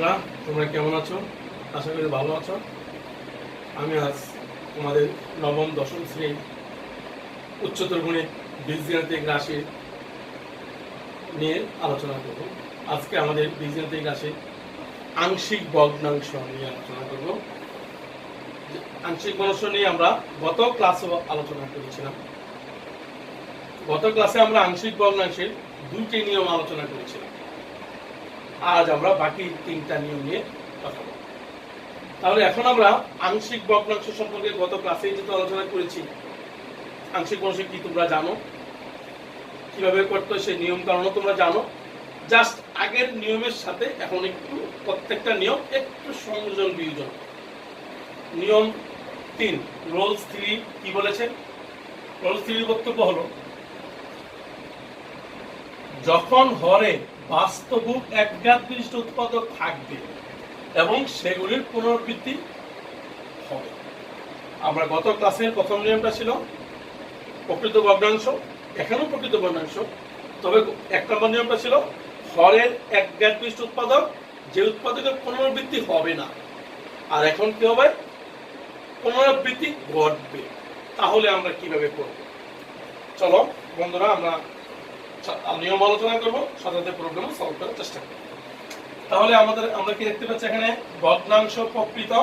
বন্ধুরা, তোমরা কেমন আছো? আশা করি ভালো আছো। আমি আজ তোমাদের নবম দশম শ্রেণীর উচ্চতর গণিত বীজগাণিতিক রাশি নিয়ে আলোচনা করব। আজকে আমাদের বীজগাণিতিক রাশির আংশিক ভগ্নাংশ নিয়ে আলোচনা করব। আংশিক ভগ্নাংশ নিয়ে আমরা গত ক্লাসেও আলোচনা করেছিলাম। গত ক্লাসে আমরা আংশিক ভগ্নাংশের দুইটি নিয়ম আলোচনা করেছিলাম। আজ আমরা বাকি তিনটা নিয়ম নিয়ে কথা বলব। তাহলে এখন আমরা আংশিক ভগ্নাংশ সম্পর্কে গত ক্লাসে যেহেতু আলোচনা করেছি, আংশিক ভগ্নাংশ কি তোমরা জানো, কিভাবে করতে হয় সেই নিয়ম কারণও তোমরা জানো। জাস্ট আগের নিয়মের সাথে এখন একটু প্রত্যেকটা নিয়ম একটু সংযোজন বিয়োজন। নিয়ম 3 রোলস 3 কি বলেছে? রোলস 3 বক্তব্য হলো, যখন হরে বাস্তবিক একঘাত বিশিষ্ট উৎপাদক থাকবে এবং সেগুলির পুনরাবৃত্তি হবে। আমরা গত ক্লাসের প্রথম নিয়মটা ছিল প্রকৃত ভগ্নাংশ, এখানেও প্রকৃত ভগ্নাংশ, তবে এক নম্বর নিয়মটা ছিল হরের একঘাত বিশিষ্ট উৎপাদক, যে উৎপাদকের পুনরাবৃত্তি হবে না। আর এখন কি হবে? পুনরাবৃত্তি ঘটবে। তাহলে আমরা কিভাবে করব? চলো বন্ধুরা, আমরা নিয়ম আলোচনা করবো, সাথে প্রোগ্রাম সলভ করার চেষ্টা করব। তাহলে আমরা কি দেখতে পাচ্ছি এখানে ভগ্নাংশ প্রকৃত,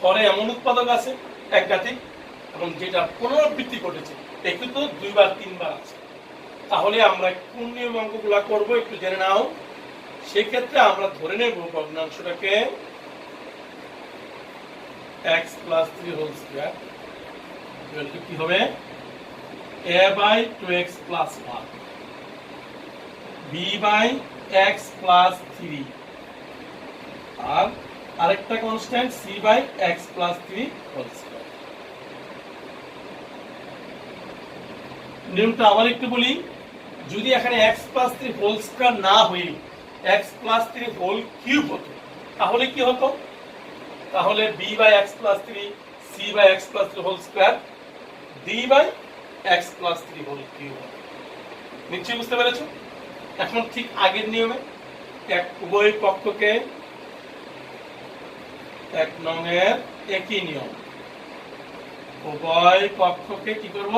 হরে এমন উৎপাদক আছে একঘাতিক এবং যেটা পুনরাবৃত্তি ঘটেছে একটু তো 2 বার 3 বার আছে। তাহলে আমরা কোন নিয়ম অঙ্কগুলা করব একটু জেনে নাও। সেক্ষেত্রে আমরা ধরে নেব ভগ্নাংশটাকে x + 3 হোল স্কয়ার কি হবে a/2x + 1 b/x + 3 আর আরেকটা কনস্ট্যান্ট c/x + 3 হোল স্কয়ার। নিয়মটা আবার একটু বলি, যদি এখানে x + 3 হোল স্কয়ার না হয়ে x + 3 হোল কিউব হতো তাহলে কি হতো? তাহলে b/x + 3 c/x + 3 whole square d/x + 3 whole cube. নিশ্চয়ই বুঝতে পেরেছো? এখন ঠিক আগের নিয়মে উভয় পক্ষকে এক নংয়ের একই নিয়ম, উভয় পক্ষকে কি করব?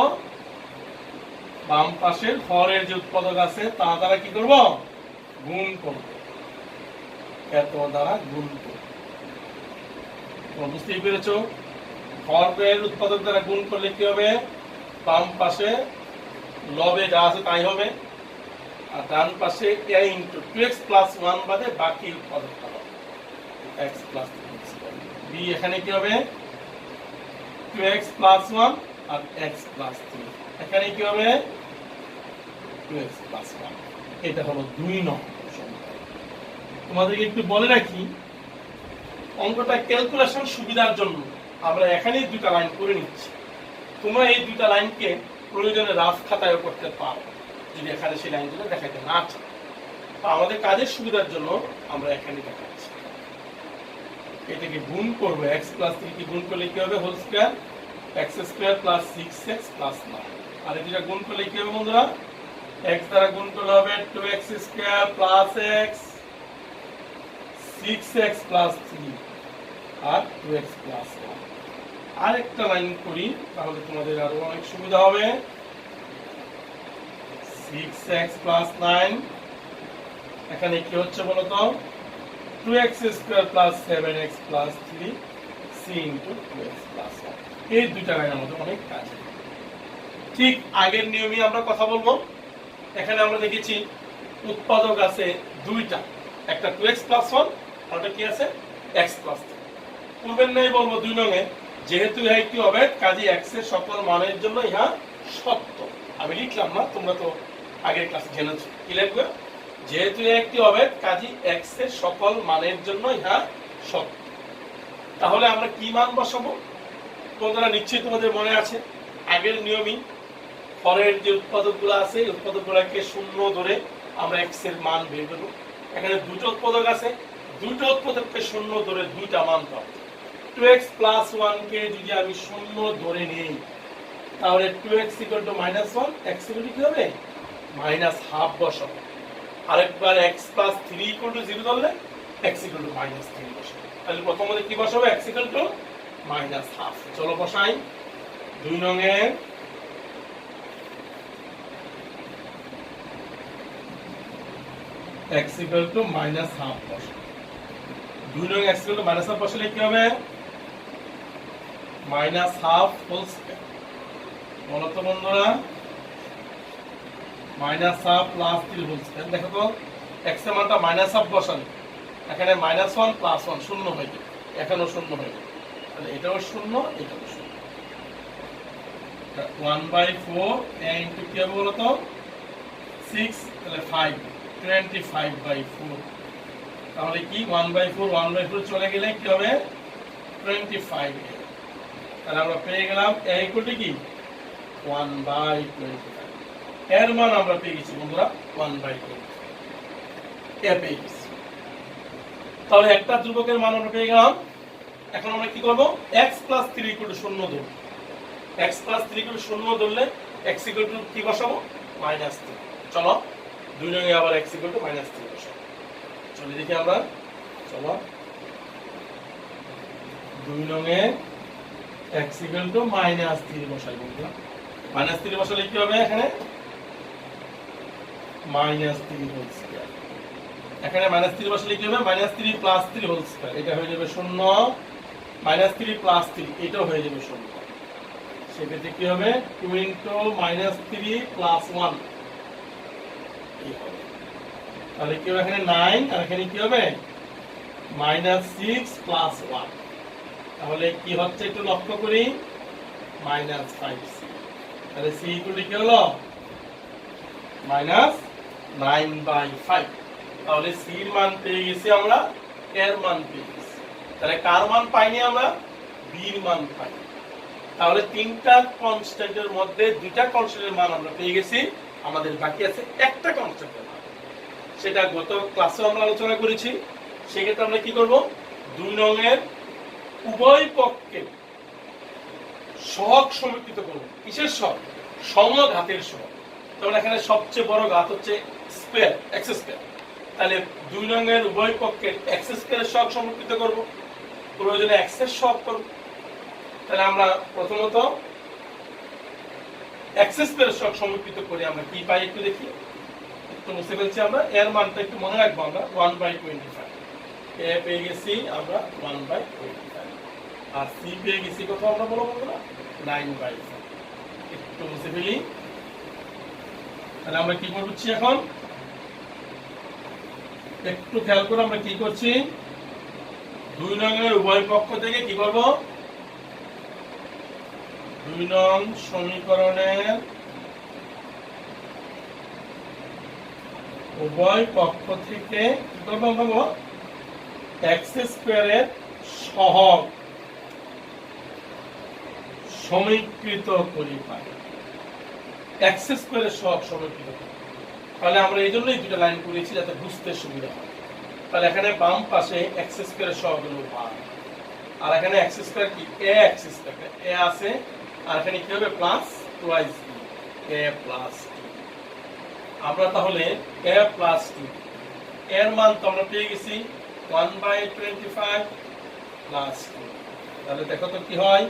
বাম পাশের হরের যে উৎপাদক আছে তা দ্বারা কি করব? গুণ করব। এত দ্বারা গুণ করব। বুঝতেই পেরেছো? হরের উৎপাদক দ্বারা গুণ করলে কি হবে? বাম পাশে লবে যা আছে তাই হবে, আর ডান পাশে a * 2x + 1 বাদে বাকি উৎপাদকটা হবে x + 3। b এখানে কি হবে? 2x + 1 আর x + 3। এখানে কি হবে? 2x + 1। এটা হলো 2 নং সমীকরণ। তোমাদেরকে একটু বলে রাখি, অঙ্কটা ক্যালকুলেশন সুবিধার জন্য আমরা এখানেই দুটো লাইন করে নিচ্ছি। তোমরা এই দুটো লাইনকে প্রয়োজনে রাফ খাতায়ও করতে পারো যদি এখানে সেই লাইনগুলো দেখাতে না চাই। আমাদের কাজের সুবিধার জন্য আমরা এখানে দেখাচ্ছি। এটাকে গুণ করবো, x + 3 কি গুণ করলে কি হবে? Whole square x² + 6x + 9। আর এটা গুণ করলে কি হবে বন্ধুরা? x দ্বারা গুণ করলে হবে 2x² + x 6x + 3 আর 2x + 1। আরেকটা লাইন করি তাহলে তোমাদের আরো অনেক সুবিধা হবে। 6x + 9 এখানে কি হচ্ছে বলো তো? 2x² + 7x + 3 c * 2x + 1। এই দুইটা লাইন আমাদের অনেক কাজে। ঠিক আগের নিয়মই আমরা কথা বলবো। এখানে আমরা দেখেছি উৎপাদক আছে দুইটা, একটা 2x + 1 আর একটা কি আছে? x + 3। পূর্বের নেই বলবো 2 নংয়ে, যেহেতু ইহা একটি অভেদ কাজে x এর সকল মানের জন্য ইহা সত্য। আমি লিখলাম না, তোমরা তো আগের ক্লাসে জেনেছো। কি লিখবে? যেহেতু একটি অভেদ কাজে x এর সকল মানের জন্য ইহা সত্য। তাহলে আমরা কি মান বসাবো? তোমরা নিশ্চয়ই তোমাদের মনে আছে আগের নিয়মই হরের যে উৎপাদকগুলো আছে এই উৎপাদকগুলোকে শূন্য ধরে আমরা x এর মান বের করব। এখানে দুটো উৎপাদক আছে, দুটো উৎপাদককে শূন্য ধরে দুইটা মান পাবো। 2x + 1 কে যদি আমি শূন্য ধরে নেই তাহলে 2x = -1, x কি হবে? -½ বসাবো। আরেকবার x + 3 = 0 ধরলে x ইকুয়াল টু -3 বসাই। তাহলে প্রথমে কি বসাবো? x equal to -1/2। চলো বসাই। 2 নং এ x ইকুয়াল টু -1/2 বসাই। 2 নং x ইকুয়াল টু -1/2 বসালে কি হবে? -1/2 হোল স্কয়ার। বলো তো বন্ধুরা, -1/2 প্লাস 3 হোল স্কয়ার। দেখো তো x এর মানটা -1/2 বসালে এখানে -1 প্লাস 1 শূন্য হয়ে যাবে, এখানেও শূন্য হয়ে যাবে। তাহলে এটাও শূন্য, এটাও শূন্য। 1/4 ইনটু কি হবে বলো তো? 6, তাহলে 5, 25/4। তাহলে কি 1/4 চলে গেলে কি হবে? 25। তাহলে আমরা পেয়ে গেলাম a ইকুয়াল টু কি 1/25। এর মান আমরা পেয়ে গেছি বন্ধুরা 1/20। এ পেয়ে গেছি। তাহলে একটা ধ্রুবকের মান আমরা পেয়ে গেলাম। এখন আমরা কি করব? x + 3 = 0 ধরব। x + 3 = 0 ধরলে x = কি বসাবো? -3। চলো 2 নং এ আবার x = -3 বসাবো। চলো দেখি আমরা। চলো 2 নং এ x = -3 বসাই বন্ধুরা। -3 বসালে কি হবে? এখানে -3 হোল স্কয়ার। এখানে -3 বসালে কি হবে? -3 + 3 হোল স্কয়ার। এটা হয়ে যাবে 0, -3 + 3 এটাও হয়ে যাবে 0। সেক্ষেত্রে কি হবে? 2 * -3 + 1 এই হবে। তাহলে কি হবে? এখানে 9 আর এখানে কি হবে? -6 + 1। তাহলে কি হচ্ছে একটু লক্ষ্য করি? -5c। তাহলে c = কি হলো? -9/5। তাহলে c এর মান পেয়ে গেছি আমরা, এর মান পেয়ে গেছি। তাহলে কার মান পাইনি আমরা? b এর মান পাই। তাহলে তিনটা কনস্ট্যান্টের মধ্যে দুইটা কনস্ট্যান্টের মান আমরা পেয়ে গেছি। আমাদের বাকি আছে একটা কনস্ট্যান্টের মান। সেটা গত ক্লাসে আমরা আলোচনা করেছি। সেক্ষেত্রে আমরা কি করব? 2 নং এর উভয় পক্ষে সহগ সমীকৃত করব। কিসের সহগ? সমঘাতের সহগ। তাহলে এখানে সবচেয়ে বড় ঘাত হচ্ছে স্কয়ার, x স্কয়ার। তাহলে 2 নং এর উভয় পক্ষে x স্কয়ারের সহগ সমীকৃত করব। প্রয়োজনে x এর সহগ করব। তাহলে আমরা প্রথমত x স্কয়ারের সহগ সমীকৃত করে আমরা কি পাই একটু দেখি। একটু বুঝতে পেরেছি আমরা। এর মানটা একটু মনে রাখবো আমরা 1/25। a পেয়ে গেছি আমরা 1/25 আর c পেয়ে গেছি কত আমরা বলবো না 9/5। একটু বুঝতে পেলি। তাহলে আমরা কি করছি এখন? একটু খেয়াল করে আমরা কি করছি? 2 নং এর উভয় পক্ষ থেকে কি করব? 2 নং সমীকরণের উভয় পক্ষ থেকে কি করব আমরা? x স্কয়ারের সহগ সমীকৃত করি পাই। x স্কয়ারের সহগ সমীকৃত করি। তাহলে আমরা এই জন্যই দুটো লাইন করেছি যাতে বুঝতে সুবিধা হয়। তাহলে এখানে বাম পাশে x স্কয়ারের সহগ হলো 1 আর এখানে x স্কয়ার কি ax স্কয়ার a আছে আর এখানে কি হবে প্লাস টুয়াইস a প্লাস 2। আমরা তাহলে a প্লাস 2 এর মান তো আমরা পেয়ে গেছি 1/25 প্লাস 2। তাহলে দেখো তো কি হয়?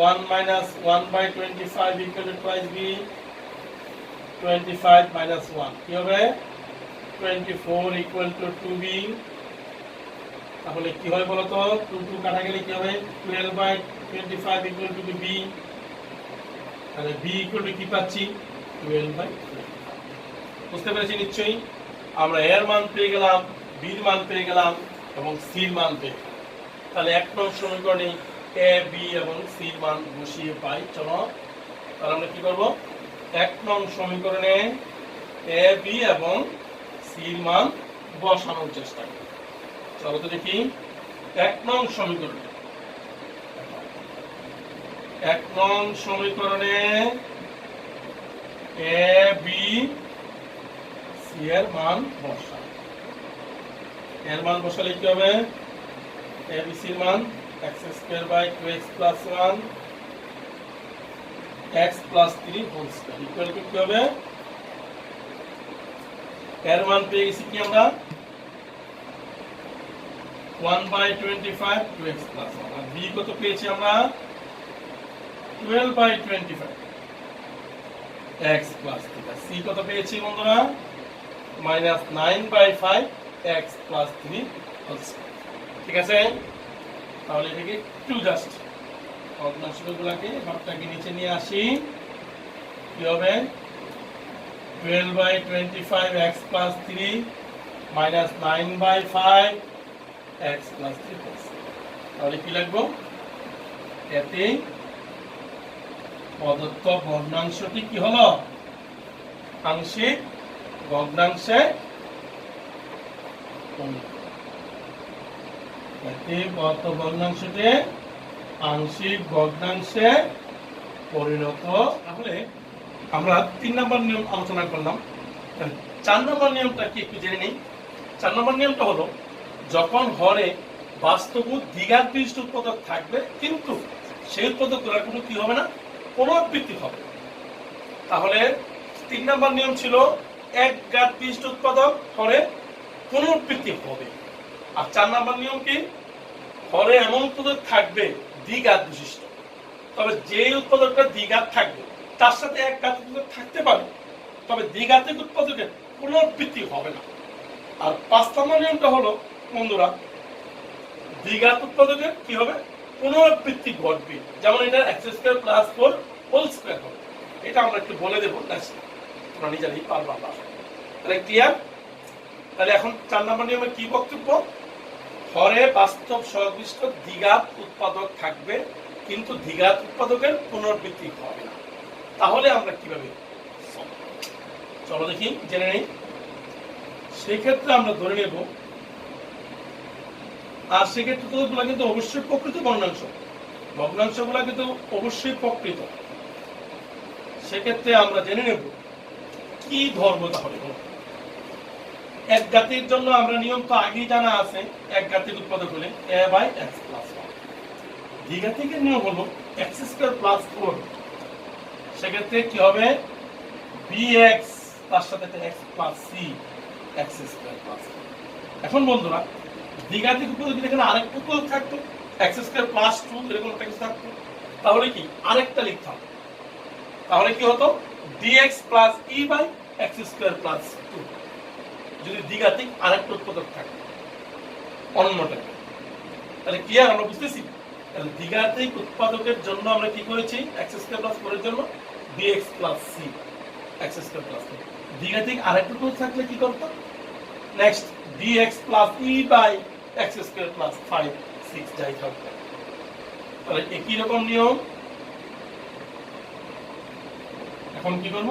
1 - 1/25 equal to twice b, 25 minus 1 কি হবে? 24 equal to 2b। তাহলে কি হয় বলো তো? 2 কাটা গেলে কি হবে? 12/25 equal to b। তাহলে b equal to কি পাচ্ছি? 12/25। বুঝতে পেরেছি নিশ্চয়ই? আমরা এর মান পেয়ে গেলাম, b এর মান পেয়ে গেলাম এবং c এর মান পেয়ে গেলাম। তাহলে এক নং সমীকরণে a b এবং c এর মান বসিয়ে পাই। চলো তাহলে আমরা কি করব? এক নং সমীকরণে a b এবং c এর মান বসানোর চেষ্টা করি। চলো তো দেখি। এক নং সমীকরণে a b c এর মান বসাই। এর মান বসালে কি হবে? a b c এর মান x² / 2x + 1 x + 3 whole square equal to কি হবে? এর মান পেয়ে গেছি কি আমরা? 1/25 2x plus 1 আর b কত পেয়েছি আমরা 12/25 x plus থিটা c কত পেয়েছি বন্ধুরা -9/5 x plus 3 হোল স্কয়ার ঠিক আছে তাহলে এটাকে একটু জাস্ট ভগ্নাংশগুলোকে ভাগটাকে নিচে নিয়ে আসি কি হবে 12/25 x plus 3 -9/5 x plus 3 তাহলে কি লিখব এতে প্রদত্ত ভগ্নাংশটি কি হলো আংশিক ভগ্নাংশে এতে প্রদত্ত ভগ্নাংশটি আংশিক ভগ্নাংশে পরিণত তাহলে আমরা 3 নম্বর নিয়ম আলোচনা করলাম 4 নম্বর নিয়মটা কি একটু জেনে নিই 4 নম্বর নিয়মটা হলো যখন হরে বাস্তব দ্বিঘাত বিশিষ্ট উৎপাদক থাকবে কিন্তু সেই উৎপাদকগুলো কোনো কি হবে না পুনরাবৃত্তি হবে তাহলে 3 নম্বর নিয়ম ছিল এক ঘাত বিশিষ্ট উৎপাদক হরে পুনরাবৃত্তি হবে আর 4 নম্বর নিয়ম কি হরে এমন উৎপাদক থাকবে দ্বিঘাত বিশিষ্ট তবে যে উৎপাদকটা দ্বিঘাত থাকবে তার সাথে এক ঘাত উৎপাদক থাকতে পারে তবে দ্বিঘাতিক উৎপাদকের পুনরাবৃত্তি হবে না আর 5 নম্বর নিয়মটা হলো বন্ধুরা দ্বিঘাত উৎপাদকের কি হবে পুনরাবৃত্তি ঘটবে যেমন এটা x² + 4 হোল স্কয়ার হবে এটা আমরা একটু বলে দেব তোমরা নিজেরাই পারবা তাহলে ক্লিয়ার তাহলে এখন 4 নম্বর নিয়মে কি বক্তব্য হরে বাস্তব সহবিষ্ট দ্বিঘাত উৎপাদক থাকবে কিন্তু দ্বিঘাত উৎপাদকের পুনরাবৃত্তি হবে না তাহলে আমরা কিভাবে চলো দেখি জেনে নেই সেই ক্ষেত্রে আমরা ধরে নেব আর সেক্ষেত্রে উৎপাদকগুলো কিন্তু অবশ্যই প্রকৃত ভগ্নাংশগুলো কিন্তু অবশ্যই প্রকৃত সেক্ষেত্রে আমরা জেনে নেব কি ধর্ম তাহলে এক ঘাতের জন্য আমরা নিয়ম তো আগেই জানা আছে এক ঘাতের উৎপাদক হলে a/x + 1 দ্বিঘাতিকের নিয়ম হলো x² + 4 সেক্ষেত্রে কি হবে bx তার সাথে x + c x² + 4 এখন বন্ধুরা দ্বিঘাতিক উৎপাদক এখানে আরেকটা উৎপাদক থাকতো x² + 2 এরকম একটা কিছু থাকতো তাহলে কি আরেকটা লিখতাম তাহলে কি হতো dx + e/x² + 2 যদি দ্বিঘাতিক আরেকটা উৎপাদক থাকে অন্যটা তাহলে কি আমরা বুঝতেছি তাহলে দ্বিঘাতিক উৎপাদকের জন্য আমরা কি করেছি x² + 4 এর জন্য dx + c x² + 2 দ্বিঘাতিক আরেকটা উৎপাদক থাকলে কি করতে নেক্সট dx + e/x² + 5 6 যাই থাকবে তাহলে একই রকম নিয়ম এখন কি করব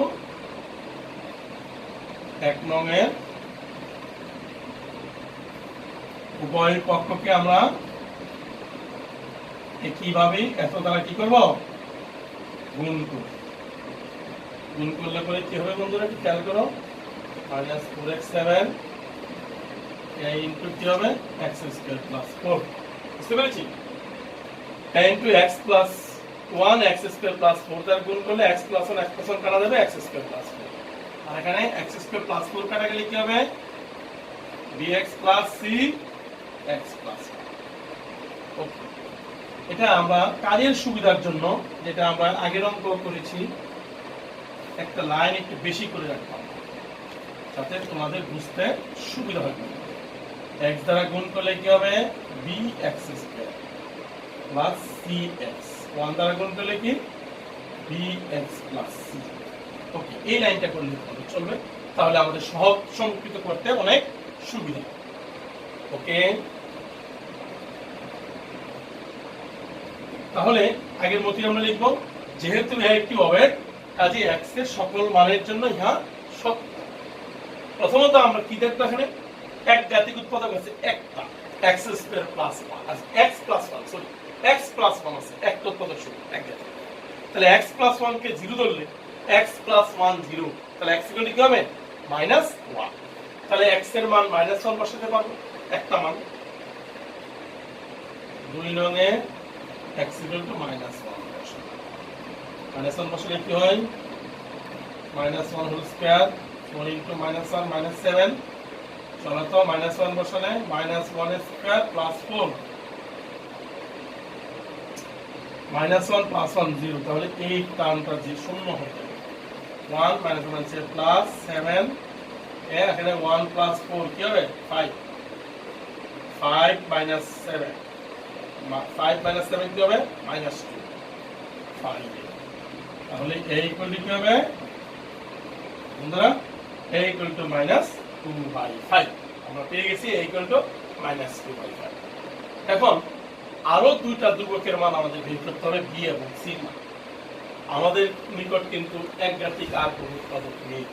এক নং এর উভয় পক্ষকে আমরা একইভাবে এত দ্বারা কি করব গুণ করলে পরে কি হবে বন্ধুরা একটু খেয়াল করো -4x7 কি হবে x² + 4 বুঝতে পেরেছি x + 1 x² + 4 দ্বারা গুণ করলে x + 1 x + 1 কাটা যাবে x² + 4 আর এখানে x² + 4 কাটা গেলে কি হবে bx + c x + 1 ওকে এটা আমরা কাজের সুবিধার জন্য যেটা আমরা আগের অঙ্ক করেছি একটা লাইন একটু বেশি করে রাখলাম যাতে তোমাদের বুঝতে সুবিধা হয় x দ্বারা গুণ করলে কি হবে bx² + cx 1 দ্বারা গুণ করলে কি bx + c ওকে এই লাইনটা করলে চলবে তাহলে আমাদের সহজ সংকৃত করতে অনেক সুবিধা ওকে তাহলে আগের মতই আমরা লিখব যেহেতু ইহা একটি অবেগ কাজে x এর সকল মানের জন্য ইহা সত্য প্রথমত আমরা কি দেখব এখানে এক ঘাতিক উৎপাদক আছে একটা x² + 1 আর x + 1 সরি x + 1 আছে একটা উৎপাদক শুধু এক ঘাতিক তাহলে x + 1 কে 0 ধরলে x + 1 0 তাহলে x কি হবে -1 তাহলে x এর মান -1 বসাতে পারবো একটা মান দুই নং এ x = -1 বসালে কি হয় -1 হোল স্কয়ার 4 * -1 -7 চলো তো -1 বসালে -1 স্কয়ার প্লাস 4 -1 প্লাস 1 0, তাহলে এই টার্মটা যে শূন্য হয়ে যাবে। 1 -1 সে প্লাস 7 এখানে 1 প্লাস 4 কি হবে 5 5 minus 7 5 minus 7 কি হবে -2 5 তাহলে a ইকুয়াল কি হবে বন্ধুরা a ইকুয়াল টু -2/5 আমরা পেয়ে গেছি a ইকুয়াল টু -2/5। এখন আরো দুইটা ধ্রুবকের মান আমাদের বের করতে হবে b এবং c এর মান। আমাদের নিকট কিন্তু একঘাতিক আর কোনো উৎপাদক নেই,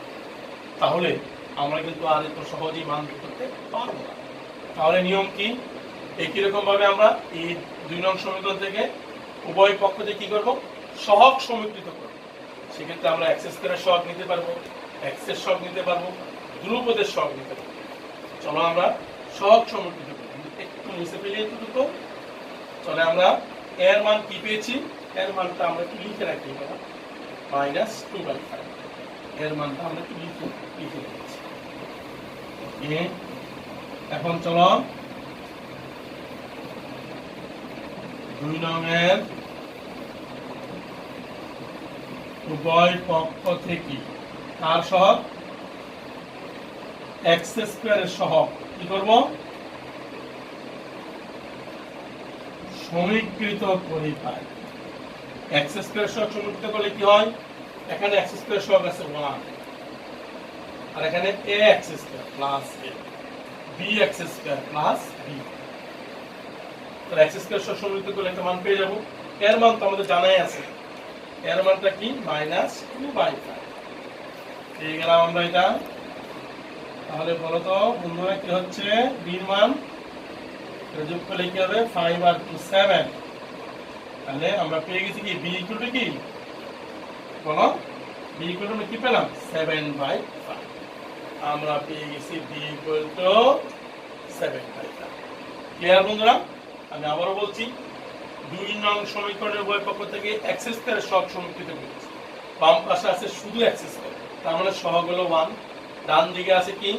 তাহলে আমরা কিন্তু আর এত সহজেই মান বের করতে পারবো না। তাহলে নিয়ম কি, একই রকম ভাবে আমরা এই 2 নং সমীকরণ থেকে উভয় পক্ষকে কি করব সহগ সমীকৃত করব। সেক্ষেত্রে আমরা x স্কয়ারের সহগ নিতে পারবো, x এর সহগ নিতে পারবো, ধ্রুবপদের সহগ নিতে পারবো। চলো আমরা সহগ সমীকৃত করি, একটু মুছে ফেলি এতটুকু। চলে আমরা এর মান কি পেয়েছি, এর মানটা আমরা কি লিখে রাখি -2/5 এর মানটা আমরা কি লিখে দিয়েছি। এখন চলো 2 নংয়ের উভয় পক্ষ থেকে কার সহগ x স্কয়ারের সহগ কি করব সমীকৃত করে পাই। x স্কয়ারের সহগ সমীকৃত করলে কি হয়, এখানে x স্কয়ারের সহগ আছে 1 আর এখানে ax square plus a bx square plus b, তো x স্কয়ার সহ সমীকৃত করলে একটা মান পেয়ে যাব। এর মান তো আমাদের জানাই আছে, এর মানটা কি -2/5 পেয়ে গেলাম আমরা এটা। তাহলে বলো তো বন্ধুরা কি হচ্ছে b এর মান যোগ করলে কি হবে 5 আর 2 7, তাহলে আমরা পেয়ে গেছি কি b ইকুয়াল টু কি বলো b ইকুয়াল টু কি পেলাম 7/5, আমরা পেয়ে গেছি b ইকুয়াল টু 7/5। ক্লিয়ার বন্ধুরা? আমি আবারও বলছি 2 নং সমীকরণের উভয় পক্ষ থেকে x স্কয়ারের সহগ সমীকৃত করেছি। বাম পাশে আছে শুধু x স্কয়ার, তার মানে সহগ হলো 1, ডান দিকে আছে কি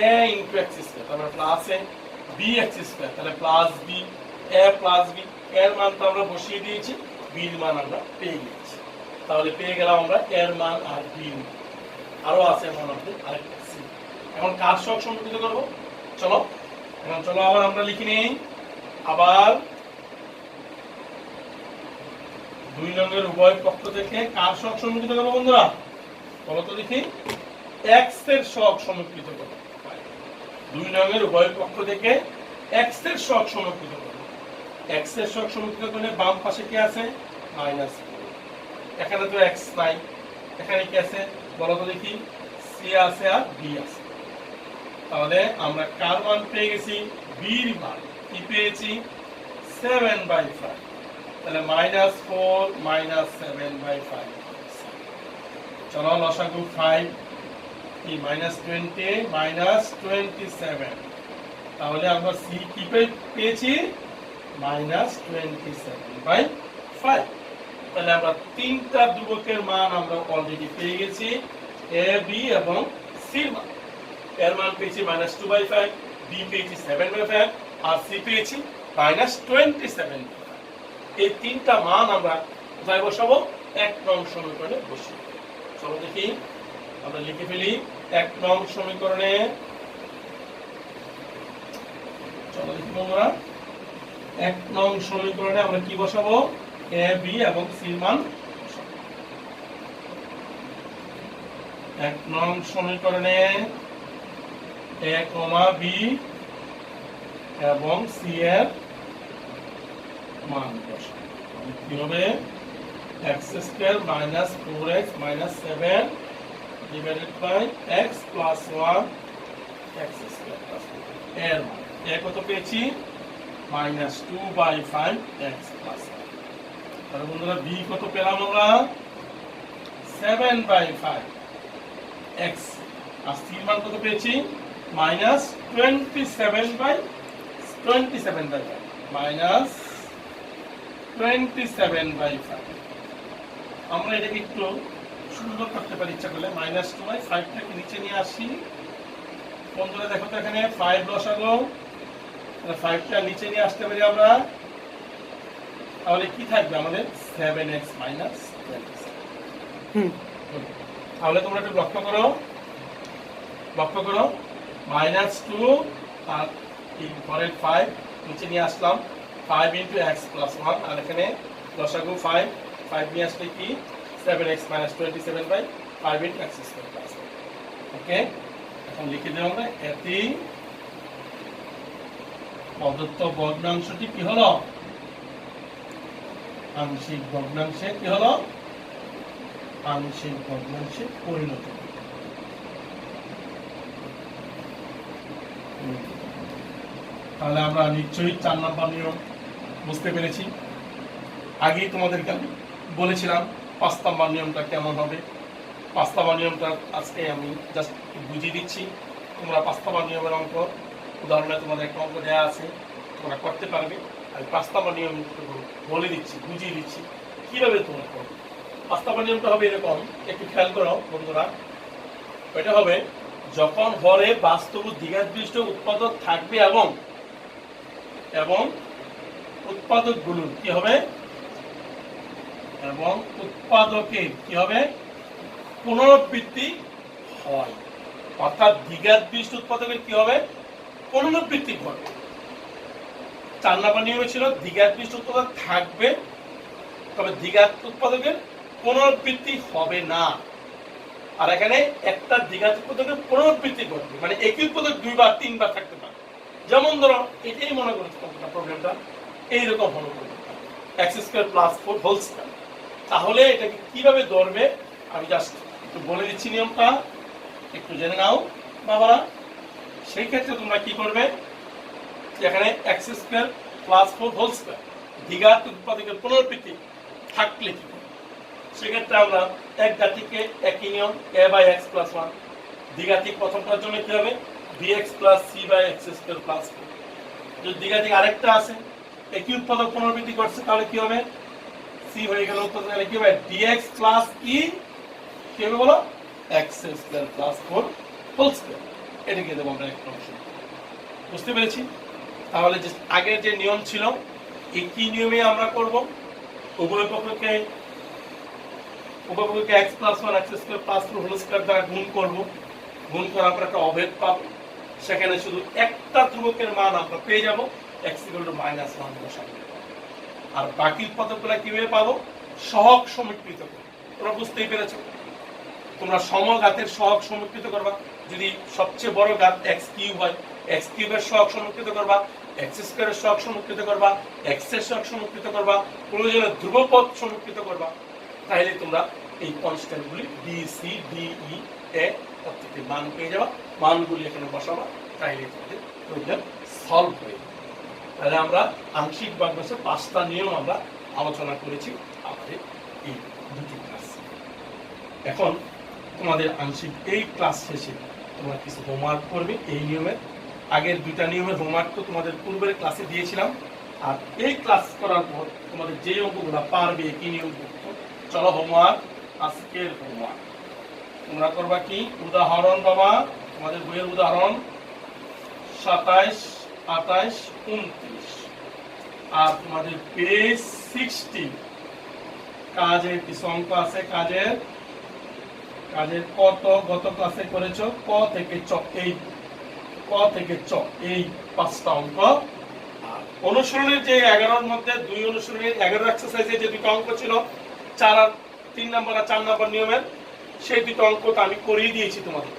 a * x স্কয়ার, তার মানে প্লাস a bx স্কয়ার, তাহলে plus b a plus b, এর মান তো আমরা বসিয়ে দিয়েছি, b এর মান আমরা পেয়ে গেছি। তাহলে পেয়ে গেলাম আমরা এর মান আর b এর মান। আরো আছে মান আপনি আরেকটা c। এখন কার সহগ সমীকৃত করব, চলো এখন চলো আবার আমরা লিখে নেই। আবার 2 নংয়ের উভয় পক্ষ থেকে কার সহগ সমীকৃত করব বন্ধুরা বলো তো দেখি, x এর সহগ সমীকৃত করব। 2 নংয়ের উভয় পক্ষ থেকে x এর সহগ সমীকৃত করব। x এর সহগ সমীকৃত করলে বাম পাশে কি আছে -4, এখানে তো x নাই, এখানে কি আছে বলো তো দেখি c আছে আর b আছে। তাহলে আমরা কার মান পেয়ে গেছি b এর মান কি পেয়েছি 7/5, তাহলে -4 -7/5। চলো লসাগু 5 কি -20 -27, তাহলে আমরা c কি পেয়েছি -27/5। তাহলে আমরা তিনটা ধ্রুবকের মান আমরা অলরেডি পেয়ে গেছি, a b এবং c এর মান। এর মান পেয়েছি -2/5, b পেয়েছি 7/5 আর c পেয়েছি -27। এই তিনটা মান আমরা কোথায় বসাবো 1 নং সমীকরণে বসিয়ে। চলো দেখি আমরা লিখে ফেলি 1 নং সমীকরণে। চলো দেখি বন্ধুরা 1 নং সমীকরণে আমরা কি বসাবো a b এবং c এর মান বসাবো। 1 নং সমীকরণে a, b এবং c এর মান বসাবো। কি হবে x square -4x -7 divided by x plus 1 x square plus এর মান এ কত পেয়েছি -2/5 x প্লাস 1। তাহলে বন্ধুরা b কত পেলাম আমরা 7/5 x আর c এর মান কত পেয়েছি -27/5 -27/5। আমরা এটাকে একটু সুন্দর করতে পারি ইচ্ছা করলে -2/5 টাকে নিচে নিয়ে আসি, বন্ধুরা দেখো তো এখানে 5 বসাবো, 5টা নিচে নিয়ে আসতে পারি আমরা, তাহলে কি থাকবে আমাদের 7x মাইনাস 27। তাহলে তোমরা একটু লক্ষ্য করো -2 আর পরের 5 নিচে নিয়ে আসলাম, 5 into x plus 1, আর এখানে লসাগু 5 নিয়ে আসলে কি 7x minus 27 by 5 into x square plus 1। ওকে, এখন লিখে দেব আমরা এটি প্রদত্ত ভগ্নাংশটি কি হলো, আংশিক ভগ্নাংশে কি হলো, আংশিক ভগ্নাংশে পরিণত হলো। তাহলে আমরা নিশ্চয়ই 4 নম্বর নিয়ম বুঝতে পেরেছি। আগেই তোমাদেরকে আমি বলেছিলাম 5 নম্বর নিয়মটা কেমন হবে। 5 নম্বর নিয়মটা আজকে আমি জাস্ট বুঝিয়ে দিচ্ছি। তোমরা 5 নম্বর নিয়মের অঙ্ক উদাহরণে তোমাদের একটা অঙ্ক দেওয়া আছে, তোমরা করতে পারবে। আমি 5 নম্বর নিয়ম বলে দিচ্ছি, বুঝিয়ে দিচ্ছি কিভাবে তোমরা করবে। 5 নম্বর নিয়মটা হবে এরকম, একটু খেয়াল করো বন্ধুরা। এটা হবে যখন হরে বাস্তব দ্বিঘাত উৎপাদক থাকবে এবং উৎপাদকগুলোর কি হবে, এবং উৎপাদকের কি হবে পুনরাবৃত্তি হয়, অর্থাৎ দ্বিঘাত বিশিষ্ট উৎপাদকের কি হবে পুনরাবৃত্তি ঘটবে। 4 নম্বর নিয়মে ছিল দ্বিঘাত বিশিষ্ট উৎপাদক থাকবে, তবে দ্বিঘাত উৎপাদকের পুনরাবৃত্তি হবে না। আর এখানে একটা দ্বিঘাত উৎপাদকের পুনরাবৃত্তি ঘটবে, মানে একই উৎপাদক 2 বার 3 বার থাকতে পারে। যেমন ধরো এটাই মনে করছো তোমরা প্রবলেমটা এইরকম হলো x² + 4 হোল স্কয়ার। তাহলে এটাকে কিভাবে ধরবে আমি জাস্ট একটু বলে দিচ্ছি, নিয়মটা একটু জেনে নাও বাবারা। সেই ক্ষেত্রে তোমরা কি করবে, এখানে x² + 4 হোল স্কয়ার দ্বিঘাত উৎপাদকের পুনরাবৃত্তি থাকলে কি করবে, সেক্ষেত্রে আমরা এক ঘাতিকে একই নিয়ম a/x + 1, দ্বিঘাতিক প্রথমটার জন্য কি হবে bx + c/x² + 4। যদি দ্বিঘাতিক আরেকটা আছে একই উৎপাদক পুনরাবৃত্তি করছে তাহলে কি হবে c হয়ে গেল, উৎপাদক তাহলে কি হবে dx + e কি হবে বলো x² + 4 হোল স্কয়ার। এটাকে দেব আমরা একটা অংশ। বুঝতে পেরেছি? তাহলে যে আগের যে নিয়ম ছিল একই নিয়মে আমরা করব, উভয় পক্ষকে x + 1 x² + 4 হোল স্কয়ার দ্বারা গুণ করব, গুণ করার পর একটা অভেদ পাবো, সেখানে শুধু একটা ধ্রুবকের মান আমরা পেয়ে যাব x = -1 বসাবো। আর বাকি উৎপাদকগুলো কিভাবে পাবো, সহগ সমীকৃত করে। তোমরা বুঝতেই পেরেছো, তোমরা সমঘাতের সহগ সমীকৃত করবা। যদি সবচেয়ে বড় ঘাত x³ হয়, x³ এর সহগ সমীকৃত করবা, x² এর সহগ সমীকৃত করবা, x এর সহগ সমীকৃত করবা, প্রয়োজনে ধ্রুবপদ সমীকৃত করবা। তাহলে তোমরা এই কনস্ট্যান্টগুলি b c d e a প্রত্যেকটি মান পেয়ে যাবা, মানগুলি এখানে বসাবা, তাহলে তোমাদের প্রবলেম সলভ হয়ে যাবে। তাহলে আমরা আংশিক ভগ্নাংশের 5টা নিয়ম আমরা আলোচনা করেছি আমাদের এই দুটি ক্লাস। এখন তোমাদের আংশিক এই ক্লাস শেষে তোমরা কিছু হোমওয়ার্ক করবে। এই নিয়মের আগের 2টা নিয়মের হোমওয়ার্ক তো তোমাদের পূর্বের ক্লাসে দিয়েছিলাম, আর এই ক্লাস করার পর তোমাদের যে অঙ্কগুলো পারবে কি নিয়ম করতে, চলো হোমওয়ার্ক, আজকের হোমওয়ার্ক তোমরা করবা কি, উদাহরণ বাবা, তোমাদের বইয়ের উদাহরণ 27, 28, 29, আর তোমাদের পেজ 60 কাজের কিছু অঙ্ক আছে। কাজের কত গত ক্লাসে করেছো, ক থেকে চ, এই ক থেকে চ, এই 5টা অঙ্ক। আর অনুশীলনের যে 11-র মধ্যে 2 অনুশীলনের 11 এক্সারসাইজে যে 2টা অঙ্ক ছিল 4 আর 3 নম্বর আর 4 নম্বর নিয়মের, সেই 2টা অঙ্ক তো আমি করিয়ে দিয়েছি তোমাদের।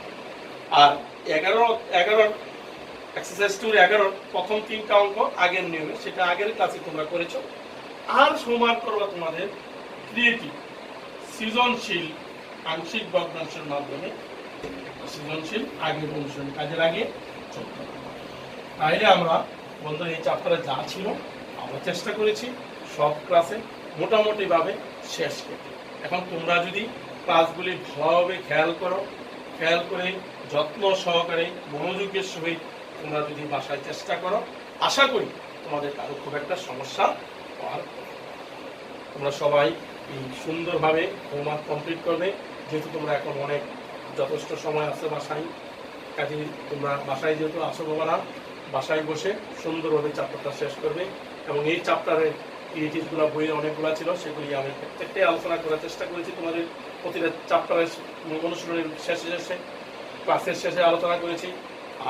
আর 11 এক্সারসাইজ 2-11 প্রথম 3টা অঙ্ক আগের নিয়মে, সেটা আগের ক্লাসে তোমরা করেছো। আর হোমওয়ার্ক করবা তোমাদের ক্রিয়েটিভ সৃজনশীল আংশিক ভগ্নাংশের মাধ্যমে সৃজনশীল আগের অনুশীলন কাজের আগে চলতে হবে। তাহলে আমরা বন্ধুরা এই চ্যাপ্টারে যা ছিল আমরা চেষ্টা করেছি সব ক্লাসে মোটামুটি ভাবে শেষ করতে। এখন তোমরা যদি ক্লাসগুলি ভালোভাবে খেয়াল করে যত্ন সহকারে মনোযোগের সহিত তোমরা যদি বাসায় চেষ্টা করো, আশা করি তোমাদের কারো খুব একটা সমস্যা হওয়ার। তোমরা সবাই এই সুন্দরভাবে হোমওয়ার্ক কমপ্লিট করবে, যেহেতু তোমরা এখন অনেক যথেষ্ট সময় আছে বাসায়, কাজে তোমরা বাসায় যেহেতু আসো বাবারা, বাসায় বসে সুন্দরভাবে চ্যাপ্টারটা শেষ করবে। এবং এই চ্যাপ্টারের ক্রিয়েটিভগুলো বইয়ের অনেকগুলো ছিল, সেগুলি আমি প্রত্যেকটাই আলোচনা করার চেষ্টা করেছি। তোমাদের প্রতিটা চ্যাপ্টারের অনুশীলনের শেষে শেষে ক্লাসের শেষে আলোচনা করেছি।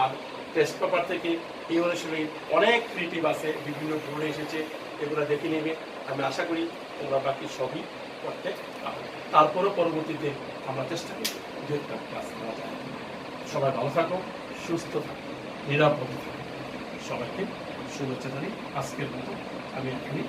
আর টেস্ট পেপার থেকে এই অনুশীলনী অনেক ক্রিয়েটিভ আছে, বিভিন্ন বোর্ডে এসেছে, এগুলো দেখে নেবে। আমি আশা করি তোমরা বাকি সবই করতে পারবে। তারপরেও পরবর্তীতে আমরা চেষ্টা করি দু একটা ক্লাস নেওয়া যায়। সবাই ভালো থাকো, সুস্থ থাকো, নিরাপদে থাকো। সবাইকে শুভেচ্ছা জানি। আজকের মতো আমি এখানে